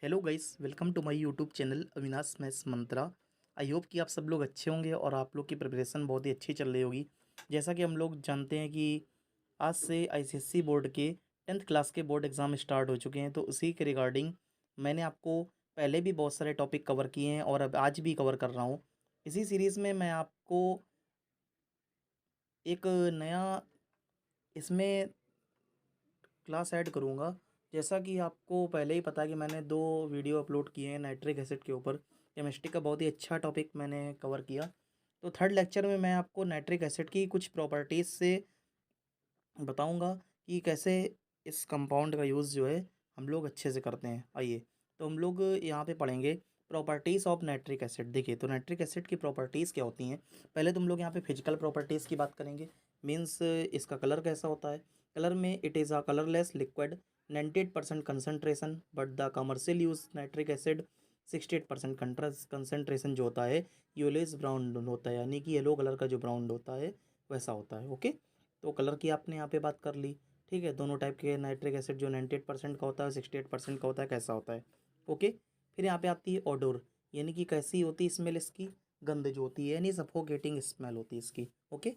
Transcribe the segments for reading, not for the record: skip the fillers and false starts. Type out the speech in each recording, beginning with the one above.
Hello guys, welcome to my YouTube channel Avinash maths Mantra. I hope कि आप सब लोग अच्छे होंगे और आप लोग की प्रिपरेशन बहुत ही अच्छी चल रही होगी। जैसा कि हम लोग जानते हैं कि आज से आईसीएसई बोर्ड के 10th क्लास के बोर्ड एग्ज़ाम स्टार्ट हो चुके हैं, तो उसी के रिगार्डिंग मैंने आपको पहले भी बहुत सारे टॉपिक कवर किए हैं और अब आज भी कवर कर रहा हूँ। इसी सीरीज़ में मैं आपको एक नया इसमें क्लास ऐड करूँगा। जैसा कि आपको पहले ही पता है कि मैंने 2 वीडियो अपलोड किए हैं नाइट्रिक एसिड के ऊपर। केमिस्ट्री का बहुत ही अच्छा टॉपिक मैंने कवर किया। तो थर्ड लेक्चर में मैं आपको नाइट्रिक एसिड की कुछ प्रॉपर्टीज़ से बताऊंगा कि कैसे इस कंपाउंड का यूज़ जो है हम लोग अच्छे से करते हैं। आइए, तो हम लोग यहाँ पे पढ़ेंगे प्रॉपर्टीज़ ऑफ नाइट्रिक एसिड। देखिए, तो नाइट्रिक एसिड की प्रॉपर्टीज़ क्या होती हैं। पहले तुम लोग यहाँ पे फिजिकल प्रॉपर्टीज़ की बात करेंगे। मीन्स इसका कलर कैसा होता है। कलर में it is a colourless liquid 98% concentration, but the commercial use nitric acid 68% concentration जो होता है येलोइश ब्राउन होता है, यानी कि येलो कलर का जो ब्राउन होता है वैसा होता है। ओके, तो कलर की आपने यहाँ पे बात कर ली। ठीक है, दोनों टाइप के नाइट्रिक एसिड जो 98% का होता है 68% का होता है कैसा होता है। ओके, फिर यहाँ पे आती है ओडोर, यानी कि कैसी होती है स्मेल इसकी, गंध जो होती है, यानी सफोकेटिंग स्मेल होती है इसकी। ओके,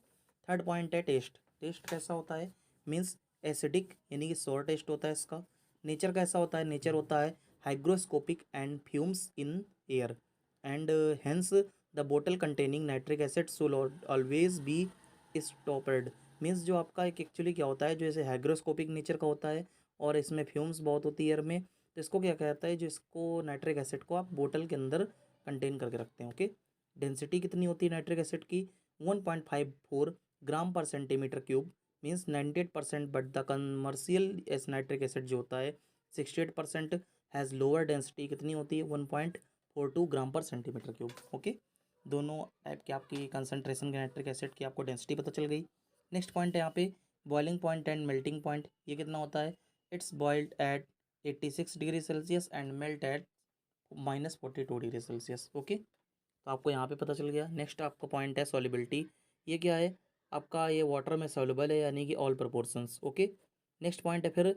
थर्ड पॉइंट है टेस्ट। टेस्ट कैसा होता है, मीन्स एसिडिक, यानी कि सोर टेस्ट होता है इसका। नेचर कैसा होता है, नेचर होता है hygroscopic and fumes in air and hence the bottle containing nitric acid should always be स्टॉपर्ड। Means जो आपका एक एक्चुअली क्या होता है, जो ऐसे हाइग्रोस्कोपिक नेचर का होता है और इसमें फ्यूम्स बहुत होती है एयर में, तो इसको क्या कहता है, जो इसको नाइट्रिक एसिड को आप बोतल के अंदर कंटेन करके रखते हैं। ओके, डेंसिटी कितनी होती है नाइट्रिक एसिड की, 1.54 ग्राम पर centimetre cube, means 98%, but the commercial S nitric acid जो होता है 68% हैज़ लोअर डेंसिटी, कितनी होती है 1.42 ग्राम पर सेंटीमीटर क्यूब। ओके, दोनों टाइप की आपकी कंसनट्रेशन के नाइट्रिक एसिड की आपको डेंसिटी पता चल गई। नेक्स्ट पॉइंट है यहाँ पे boiling point and melting point. ये कितना होता है, it's boiled at 86 degree Celsius and melt at -42 degree Celsius. Okay, तो आपको यहाँ पे पता चल गया। नेक्स्ट आपका पॉइंट है सॉल्युबिलिटी। ये क्या है आपका, ये वाटर में सॉल्युबल है, यानी कि all proportions. Okay, next point है फिर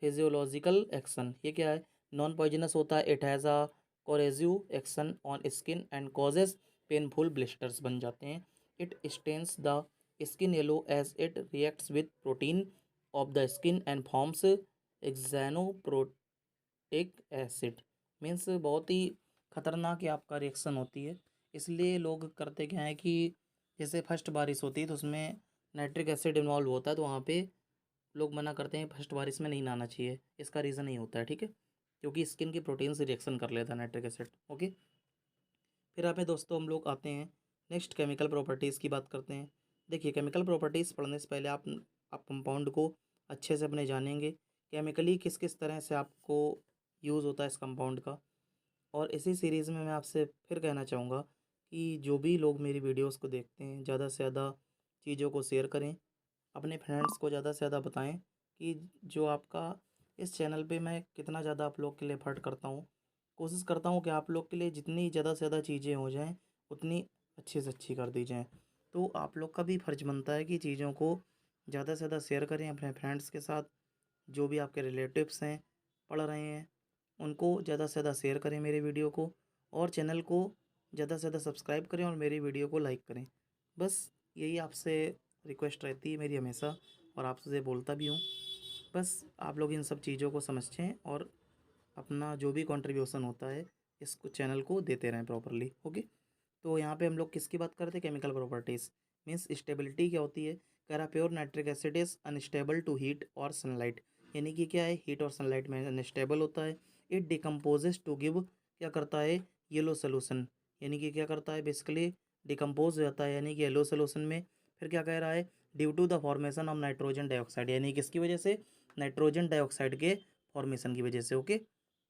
फिजियोलॉजिकल एक्शन। ये क्या है, नॉन पॉइजनस होता है, it has a corrosive action on skin and causes painful blisters बन जाते हैं। It stains the skin yellow as it reacts with protein of the skin and forms xanthoproteic acid. Means बहुत ही खतरनाक ये आपका रिएक्शन होती है। इसलिए लोग करते क्या है कि जैसे फर्स्ट बारिश होती है तो उसमें नाइट्रिक एसिड इन्वॉल्व होता है, तो वहाँ पे लोग मना करते हैं फर्स्ट बारिश में नहीं नहाना चाहिए। इसका रीज़न नहीं होता है, ठीक है, क्योंकि स्किन की प्रोटीन से रिएक्शन कर लेता है नाइट्रिक एसिड। ओके, फिर आप दोस्तों हम लोग आते हैं नेक्स्ट केमिकल प्रॉपर्टीज़ की बात करते हैं। देखिए, केमिकल प्रॉपर्टीज़ पढ़ने से पहले आप कंपाउंड को अच्छे से अपने जानेंगे, केमिकली किस किस तरह से आपको यूज़ होता है इस कंपाउंड का। और इसी सीरीज़ में मैं आपसे फिर कहना चाहूँगा कि जो भी लोग मेरी वीडियोस को देखते हैं ज़्यादा से ज़्यादा चीज़ों को शेयर करें, अपने फ्रेंड्स को ज़्यादा से ज़्यादा बताएं कि जो आपका इस चैनल पे मैं कितना ज़्यादा आप लोग के लिए एफर्ट करता हूँ। कोशिश करता हूँ कि आप लोग के लिए जितनी ज़्यादा से ज़्यादा चीज़ें हो जाएँ उतनी अच्छी से अच्छी कर दी जाएँ। तो आप लोग का भी फ़र्ज़ बनता है कि चीज़ों को ज़्यादा से ज़्यादा शेयर करें अपने फ्रेंड्स के साथ। जो भी आपके रिलेटिव्स हैं पढ़ रहे हैं उनको ज़्यादा से ज़्यादा शेयर करें मेरे वीडियो को, और चैनल को ज़्यादा से ज़्यादा सब्सक्राइब करें और मेरी वीडियो को लाइक करें। बस यही आपसे रिक्वेस्ट रहती है मेरी हमेशा, और आपसे बोलता भी हूँ। बस आप लोग इन सब चीज़ों को समझें और अपना जो भी कंट्रीब्यूशन होता है इसको चैनल को देते रहें प्रॉपरली। ओके, तो यहाँ पे हम लोग किसकी बात करते हैं, केमिकल प्रॉपर्टीज़। मीन्स स्टेबिलिटी क्या होती है, कह रहा pure nitric acid is unstable to heat और सनलाइट, यानी कि क्या है, हीट और सनलाइट में अनस्टेबल होता है। इट डिकम्पोजेज टू गिव, क्या करता है, येलो सोल्यूशन, यानी कि क्या करता है, बेसिकली डिकम्पोज हो जाता है, यानी कि येलो सोल्यूशन में। फिर क्या कह रहा है, due to the formation of nitrogen dioxide, यानी किसकी वजह से, नाइट्रोजन डाइऑक्साइड के फॉर्मेशन की वजह से। ओके,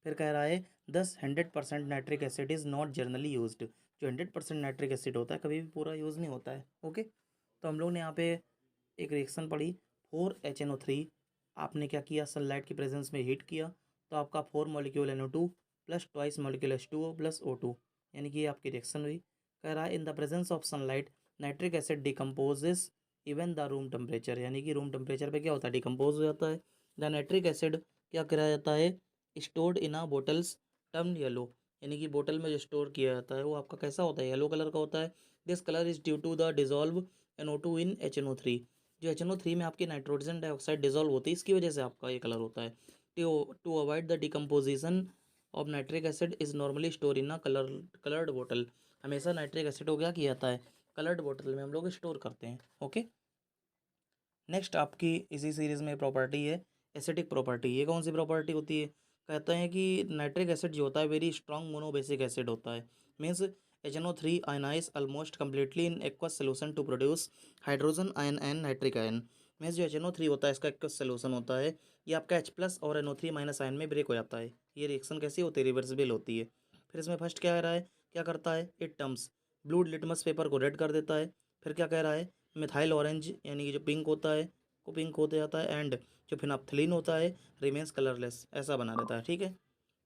फिर कह रहा है 100% nitric acid is not generally used. जो 100% नाइट्रिक एसिड होता है कभी भी पूरा यूज़ नहीं होता है। ओके, तो हम लोग ने यहाँ पे एक रिएक्शन पढ़ी 4HNO3। आपने क्या किया, सनलाइट की प्रेजेंस में हीट किया तो आपका 4 molecule NO2 plus twice molecule H2O plus O2, यानी कि ये आपकी रिएक्शन हुई। कह रहा है in the presence of sunlight nitric acid decomposes even the room temperature, यानी कि रूम टेम्परेचर पे क्या होता है, डिकम्पोज हो जाता है। द नाइट्रिक एसिड क्या करा जाता है, stored in a bottles term yellow, यानी कि बोतल में जो स्टोर किया जाता है वो आपका कैसा होता है, येलो कलर का होता है। This colour is due to the dissolve NO2 in HNO3। जो HNO3 में आपकी नाइट्रोजन डाइऑक्साइड डिजॉल्व होती है, इसकी वजह से आपका ये कलर होता है। To avoid the decomposition of nitric acid is normally store in a coloured बोतल। हमेशा नाइट्रिक एसिड को क्या किया जाता है, कलर्ड बोतल में हम लोग स्टोर करते हैं। ओके, नेक्स्ट आपकी इसी सीरीज में प्रॉपर्टी है एसिडिक प्रॉपर्टी। ये कौन सी प्रॉपर्टी होती है, कहते हैं कि नाइट्रिक एसिड जो होता है वेरी स्ट्रॉन्ग मोनोबेसिक एसिड होता है। Means HNO3 ionise almost completely in aqueous solution to produce hydrogen ion and nitric ion. Means जो HNO3 होता है इसका एक्वस सोल्यूशन होता है, ये आपका H+ और NO3- आयन में ब्रेक हो जाता है। ये रिएक्शन कैसी होती है, रिवर्सिबल होती है। फिर इसमें फर्स्ट क्या कह रहा है, क्या करता है, it terms blue litmus paper को रेड कर देता है। फिर क्या कह रहा है, मिथाइल ऑरेंज यानी कि जो पिंक होता है को पिंक हो जाता है, एंड जो फिनाप्थलीन होता है रिमेंस कलरलेस, ऐसा बना रहता है। ठीक है,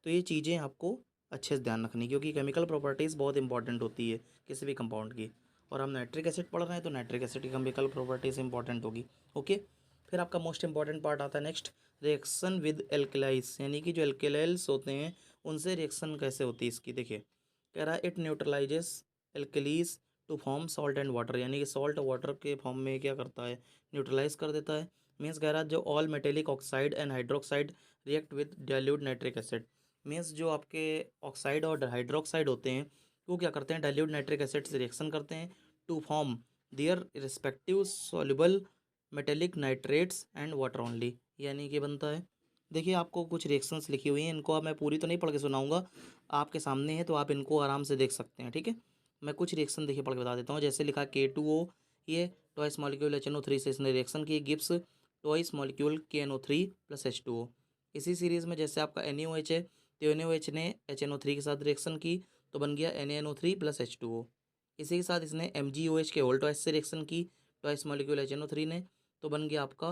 तो ये चीज़ें आपको अच्छे से ध्यान रखनी, क्योंकि केमिकल प्रॉपर्टीज़ बहुत इंपॉर्टेंट होती है किसी भी कंपाउंड की। और हम नाइट्रिक एसिड पढ़ रहे हैं तो नाइट्रिक एसिड की केमिकल प्रॉपर्टीज़ इंपॉर्टेंट होगी। ओके, फिर आपका मोस्ट इंपॉर्टेंट पार्ट आता है नेक्स्ट, रिएक्शन विद एल्केलाइज, यानी कि जो एल्केलाइल्स होते हैं उनसे रिएक्शन कैसे होती है इसकी। देखिए, कह रहा है it neutralises alkalis to form salt and water, यानी कि सॉल्ट वाटर के फॉर्म में क्या करता है, न्यूट्रलाइज कर देता है। मीन्स कह रहा है जो all metallic oxide and hydroxide react with dilute nitric acid. Means जो आपके ऑक्साइड और हाइड्रोक्साइड होते हैं वो क्या करते हैं, डाइल्यूट नाइट्रिक एसिड से रिएक्शन करते हैं to form their respective soluble metallic nitrates and water only, यानी कि बनता है। देखिए, आपको कुछ रिएक्शंस लिखी हुई हैं, इनको अब मैं पूरी तो नहीं पढ़ के सुनाऊंगा, आपके सामने है तो आप इनको आराम से देख सकते हैं। ठीक है, मैं कुछ रिएक्शन देखिए पढ़ के बता देता हूँ। जैसे लिखा K2O, ये ट्वाइस मॉलिक्यूल HNO3 से इसने रिएक्शन की। Gibbs twice molecule KNO3 plus H2O। इसी सीरीज़ में जैसे आपका NaOH है तो NaOH ने HNO3 के साथ रिएक्शन की तो बन गया NaNO3 प्लस H2O। इसी के साथ इसने MgOH के होल ट्वाइस से रिएक्शन की, ट्वाइस मॉलिक्यूल HNO3 ने, तो बन गया आपका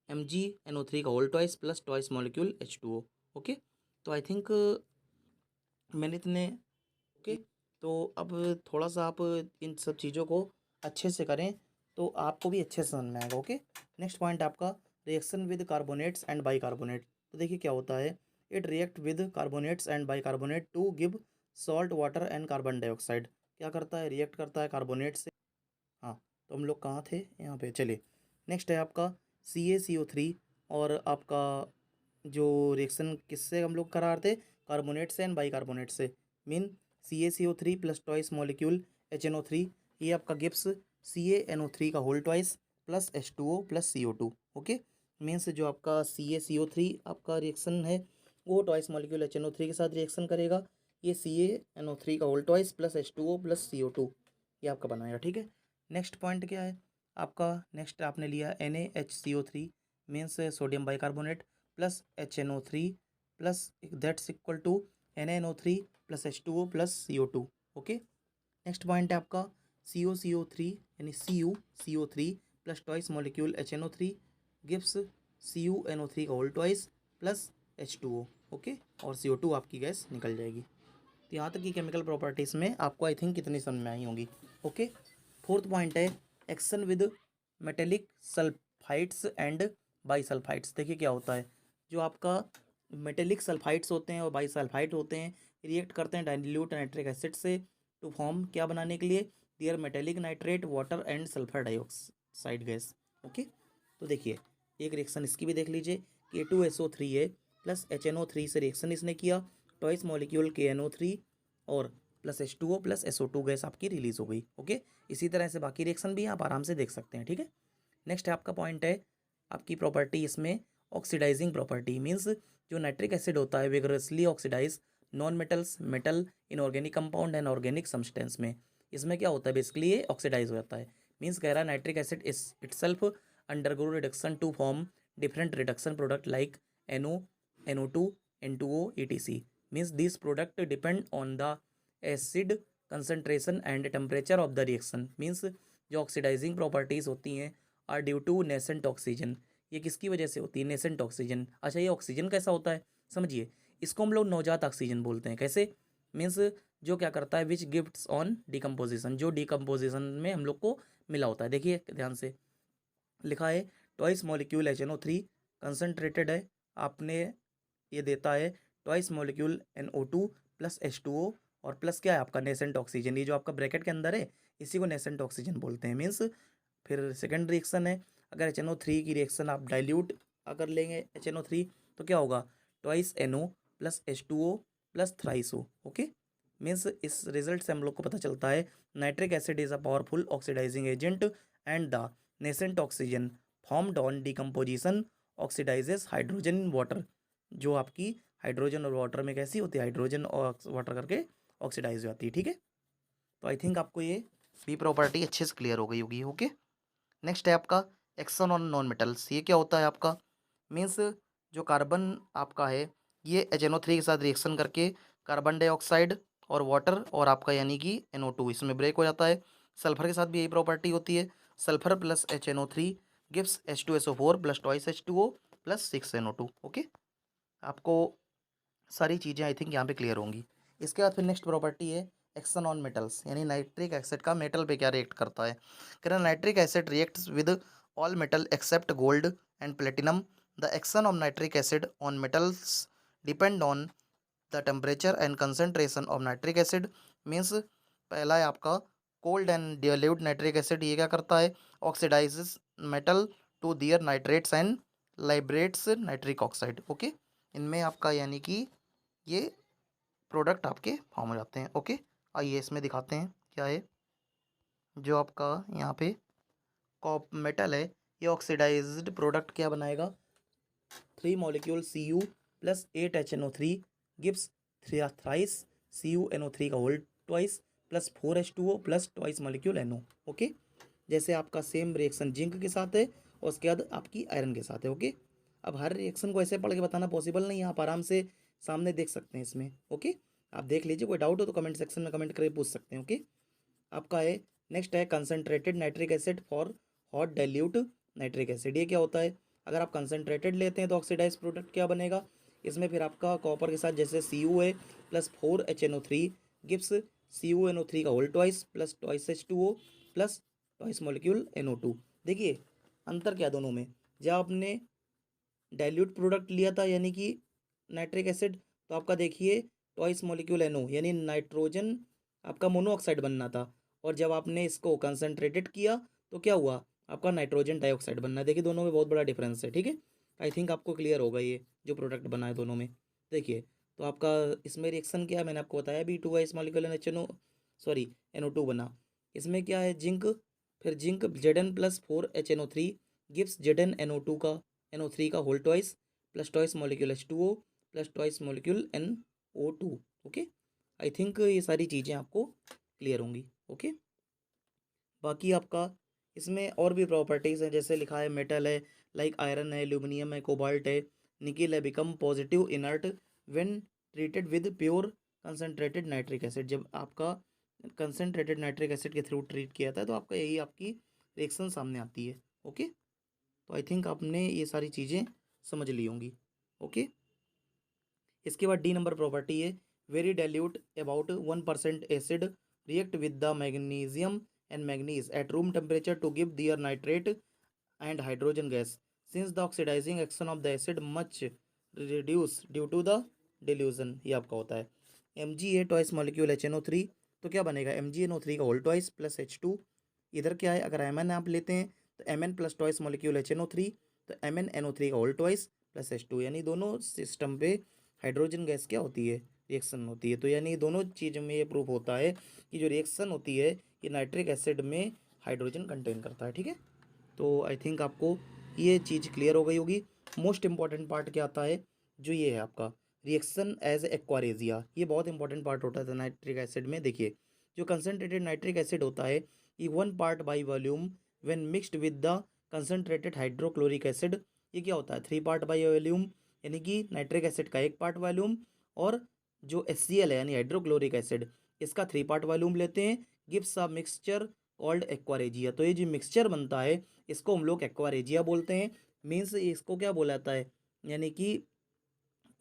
MgNO3 का whole twice plus twice molecule H2O। Okay, तो आई थिंक मैंने इतने। ओके, तो अब थोड़ा सा आप इन सब चीज़ों को अच्छे से करें तो आपको भी अच्छे से समझ में आएगा। ओके, नेक्स्ट पॉइंट आपका reaction with carbonates and bicarbonate. तो देखिए क्या होता है, it react with carbonates and bicarbonate to give salt water and carbon dioxide. क्या करता है, रिएक्ट करता है कार्बोनेट से। हाँ, तो हम लोग कहाँ थे, यहाँ पे चलिए। नेक्स्ट है आपका CaCO3, और आपका जो रिएक्शन किससे हम लोग करा रहे थे, कार्बोनेट से एंड बाइकार्बोनेट से। Mean CaCO3 plus twice molecule HNO3, ये आपका गिब्स CaNO3 का whole twice plus H2O plus CO2। Okay, means जो आपका CaCO3 आपका रिएक्शन है वो ट्वाइस मॉलिक्यूल HNO3 के साथ रिएक्शन करेगा। ये CaNO3 का whole twice plus H2O plus CO2 ये आपका बनाएगा। ठीक है, नेक्स्ट पॉइंट क्या है आपका, नेक्स्ट आपने लिया NaHCO3 means sodium bicarbonate plus HNO3 plus that's equal to NaNO3 plus H2O plus CO2। Okay, next point है आपका CuCO3 यानी CuCO3 plus twice molecule HNO3 gives CuNO3 का whole twice plus H2O। Okay, और CO2 आपकी gas निकल जाएगी। तो यहाँ तक की केमिकल प्रॉपर्टीज़ में आपको आई थिंक कितनी समझ में आई होंगी। ओके, फोर्थ पॉइंट है action with metallic sulphides and bisulphides. देखिए क्या होता है, जो आपका मेटेलिक सल्फाइड्स होते हैं और बाईसल्फाइड होते हैं रिएक्ट करते हैं डाइल्यूट नाइट्रिक एसिड से टू फॉर्म क्या बनाने के लिए, their metallic nitrate water and sulphur dioxide gas. Okay, तो देखिए एक रिएक्शन इसकी भी देख लीजिए, K2SO3 है प्लस HNO3 से रिएक्शन इसने किया, ट्वाइस मॉलिक्यूल KNO3 और plus H2O plus SO2 gas आपकी रिलीज हो गई। ओके, इसी तरह से बाकी रिएक्शन भी आप आराम से देख सकते हैं। ठीक है, नेक्स्ट आपका पॉइंट है आपकी प्रॉपर्टी इसमें ऑक्सीडाइजिंग प्रॉपर्टी। मीन्स जो नाइट्रिक एसिड होता है vigorously oxidise non metals metal inorganic compound and organic substance में। इसमें क्या होता है, बेसिकली ये ऑक्सीडाइज हो जाता है। मीन्स कह रहा है nitric acid is itself undergo reduction to form different reduction product like NO NO2 N2O etc। Means this product depend on the acid concentration and temperature of the reaction. Means जो oxidising properties होती हैं are due to nascent oxygen. ये किसकी वजह से होती है, nascent oxygen. अच्छा, ये ऑक्सीजन कैसा होता है समझिए, इसको हम लोग नवजात ऑक्सीजन बोलते हैं। कैसे, मीन्स जो क्या करता है विच गिफ्ट्स ऑन डिकम्पोजिशन, जो डिकम्पोजिशन में हम लोग को मिला होता है। देखिए ध्यान से लिखा है ट्वाइस मॉलिक्यूल HNO3 कंसनट्रेटेड है, आपने ये देता है twice molecule NO2 plus H2O और प्लस क्या है आपका नेसेंट ऑक्सीजन। ये जो आपका ब्रैकेट के अंदर है इसी को नेसेंट ऑक्सीजन बोलते हैं। मीन्स फिर सेकंड रिएक्शन है, अगर HNO3 की रिएक्शन आप डाइल्यूट अगर लेंगे HNO3 तो क्या होगा, twice NO plus H2O plus thrice O। Okay, means इस रिजल्ट से हम लोग को पता चलता है nitric acid is a powerful oxidising agent and the nascent oxygen formed on decomposition oxidises hydrogen in water. जो आपकी हाइड्रोजन और वाटर में कैसी होती है, हाइड्रोजन और वाटर करके ऑक्सीडाइज हो जाती है। ठीक है, तो आई थिंक आपको ये बी प्रॉपर्टी अच्छे से क्लियर हो गई होगी। ओके, नेक्स्ट है आपका एक्शन ऑन नॉन मेटल्स। ये क्या होता है आपका, मीन्स जो कार्बन आपका है ये HNO3 के साथ रिएक्शन करके कार्बन डाइऑक्साइड और वाटर और आपका यानी कि NO2 इसमें ब्रेक हो जाता है। सल्फर के साथ भी यही प्रॉपर्टी होती है, sulphur plus HNO3 gives H2SO4 plus twice H2O plus 6NO2। Okay, आपको सारी चीज़ें आई थिंक यहाँ पे क्लियर होंगी। इसके बाद फिर नेक्स्ट प्रॉपर्टी है एक्शन ऑन मेटल्स, यानी नाइट्रिक एसिड का मेटल पे क्या रिएक्ट करता है। कह रहा nitric acid reacts with all metal except gold and platinum. The action of nitric acid on metals depend on the temperature and concentration of nitric acid. Means पहला है आपका cold and dilute nitric acid, ये क्या करता है, oxidizes metal to their nitrates and liberates nitric oxide. Okay, इनमें आपका यानी कि ये प्रोडक्ट आपके फॉर्म हो जाते हैं। ओके, आइए इसमें दिखाते हैं क्या है। जो आपका यहाँ पे कॉप मेटल है ये ऑक्सीडाइज्ड प्रोडक्ट क्या बनाएगा, 3 molecule Cu plus 8 HNO3 gives thrice CuNO3 का whole twice plus 4 H2O plus twice molecule NO। Okay, जैसे आपका सेम रिएक्शन जिंक के साथ है और उसके बाद आपकी आयरन के साथ है। ओके, अब हर रिएक्शन को ऐसे पढ़ के बताना पॉसिबल नहीं है, आप आराम से सामने देख सकते हैं इसमें। ओके, आप देख लीजिए, कोई डाउट हो तो कमेंट सेक्शन में कमेंट करके पूछ सकते हैं। ओके, आपका है नेक्स्ट है concentrated nitric acid for hot dilute nitric acid. ये क्या होता है, अगर आप कंसनट्रेटेड लेते हैं तो ऑक्सीडाइज प्रोडक्ट क्या बनेगा, इसमें फिर आपका कॉपर के साथ जैसे Cu है प्लस 4 HNO3 गिव्स CuNO3 का whole twice plus twice H2O plus twice molecule NO2। देखिए अंतर क्या दोनों में, जब आपने डाइल्यूट प्रोडक्ट लिया था यानी कि नाइट्रिक एसिड तो आपका देखिए ट्वाइस मॉलिक्यूल NO यानी नाइट्रोजन आपका मोनोऑक्साइड बनना था, और जब आपने इसको कंसनट्रेटेड किया तो क्या हुआ, आपका नाइट्रोजन डाइऑक्साइड बनना। देखिए दोनों में बहुत बड़ा डिफरेंस है। ठीक है, आई थिंक आपको क्लियर होगा ये जो प्रोडक्ट बना है दोनों में। देखिए तो आपका इसमें रिएक्शन क्या है, मैंने आपको बताया B2 है, इस मॉलिक्यूल NO सॉरी NO2 बना। इसमें क्या है जिंक, फिर zinc Zn plus 4 HNO3 gives Zn NO2 का NO3 का whole twice plus twice molecule H2O plus twice molecule NO2। Okay, I think ये सारी चीज़ें आपको क्लियर होंगी। ओके, बाकी आपका इसमें और भी प्रॉपर्टीज़ हैं, जैसे लिखा है मेटल है लाइक आयरन है, एल्यूमिनियम है, कोबाल्ट है, निकिल है, become positive inert when treated with pure concentrated nitric acid. जब आपका कंसनट्रेटेड नाइट्रिक एसिड के थ्रू ट्रीट किया था तो आपका यही आपकी रिएक्शन सामने आती है। ओके, तो आई थिंक आपने ये सारी चीज़ें समझ ली होंगी। ओके, इसके बाद डी नंबर प्रॉपर्टी है very dilute about 1% acid react with the magnesium and manganese at room temperature to give their nitrate and hydrogen gas since the oxidising action of the acid much reduce due to the dilution. ये आपका होता है Mg twice molecule HNO3 तो क्या बनेगा MgNO3 का whole twice plus H2। इधर क्या है, अगर Mn आप लेते हैं तो Mn plus twice molecule HNO3 तो MnNO3 का होल ट्वाइस प्लस H2, यानी दोनों सिस्टम पे हाइड्रोजन गैस क्या होती है, रिएक्शन होती है। तो यानी दोनों चीज़ों में ये प्रूफ होता है कि जो रिएक्शन होती है ये नाइट्रिक एसिड में हाइड्रोजन कंटेन करता है। ठीक है, तो आई थिंक आपको ये चीज़ क्लियर हो गई होगी। मोस्ट इंपॉर्टेंट पार्ट क्या आता है, जो ये है आपका रिएक्शन एज एक्वारेजिया, ये बहुत इंपॉर्टेंट पार्ट होता है नाइट्रिक एसिड में। देखिए जो कंसनट्रेटेड नाइट्रिक एसिड होता है ये 1 part by volume when mixed with the concentrated hydrochloric acid, ये क्या होता है 3 पार्ट बाई वॉल्यूम, यानी कि नाइट्रिक एसिड का 1 पार्ट वॉल्यूम और जो HCl है यानी हाइड्रोक्लोरिक एसिड इसका 3 पार्ट वॉल्यूम लेते हैं, gives a mixture called aqua regia. तो ये जो मिक्सचर बनता है इसको हम लोग एक्वारेजिया बोलते हैं। मीन्स इसको क्या बोला जाता है, यानी कि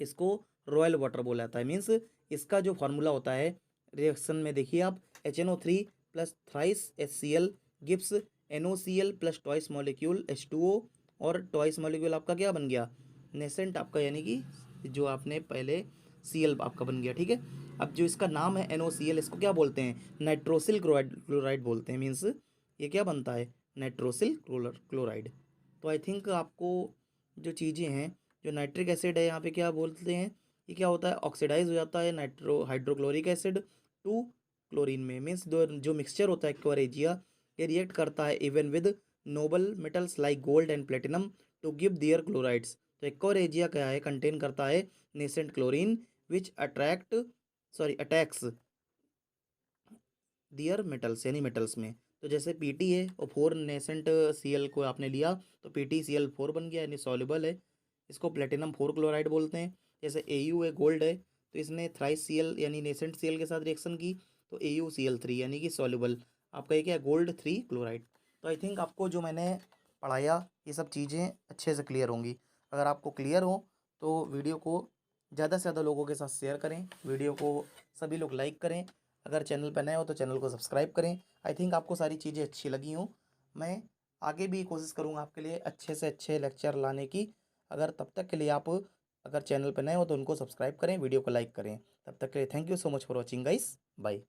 इसको रॉयल वाटर बोला जाता है। मीन्स इसका जो फार्मूला होता है रिएक्शन में देखिए आप HNO3 plus thrice HCl gives NOCl plus twice molecule H2O और ट्वाइस मॉलिक्यूल आपका क्या बन गया नेसेंट आपका, यानी कि जो आपने पहले Cl आपका बन गया, ठीक है। अब जो इसका नाम है NOCl, इसको क्या बोलते हैं, नाइट्रोसिल क्लोराइड बोलते हैं। मीन्स ये क्या बनता है, नाइट्रोसिल क्लोराइड। तो आई थिंक आपको जो चीज़ें हैं, जो नाइट्रिक एसिड है यहाँ पे क्या बोलते हैं, ये क्या होता है, ऑक्सीडाइज हो जाता है हाइड्रोक्लोरिक एसिड टू क्लोरीन में। मीन्स जो मिक्सचर होता है एक्वारेजिया, ये रिएक्ट करता है even with noble metals like gold and platinum to give their chlorides. तो एक्वारेजिया क्या है, कंटेन करता है nascent chlorine which attacks their metals, यानी मेटल्स में। तो जैसे पीटी है और 4 नेसेंट सीएल को आपने लिया तो PtCl4 बन गया, यानी सॉल्युबल है। इसको प्लेटिनम 4 क्लोराइड बोलते हैं। जैसे Au है, गोल्ड है, तो इसने थ्राइस सीएल यानी नेसेंट सीएल के साथ रिएक्शन की, तो AuCl3 यानी कि सॉल्युबल। आपका ये क्या है, गोल्ड 3 क्लोराइड। तो आई थिंक आपको जो मैंने पढ़ाया ये सब चीज़ें अच्छे से क्लियर होंगी। अगर आपको क्लियर हो तो वीडियो को ज़्यादा से ज़्यादा लोगों के साथ शेयर करें, वीडियो को सभी लोग लाइक करें। अगर चैनल पर नए हो तो चैनल को सब्सक्राइब करें। आई थिंक आपको सारी चीज़ें अच्छी लगी हों। मैं आगे भी कोशिश करूँगा आपके लिए अच्छे से अच्छे लेक्चर लाने की। अगर तब तक के लिए आप अगर चैनल पर नए हो तो उनको सब्सक्राइब करें, वीडियो को लाइक करें। तब तक के लिए thank you so much for watching guys, bye.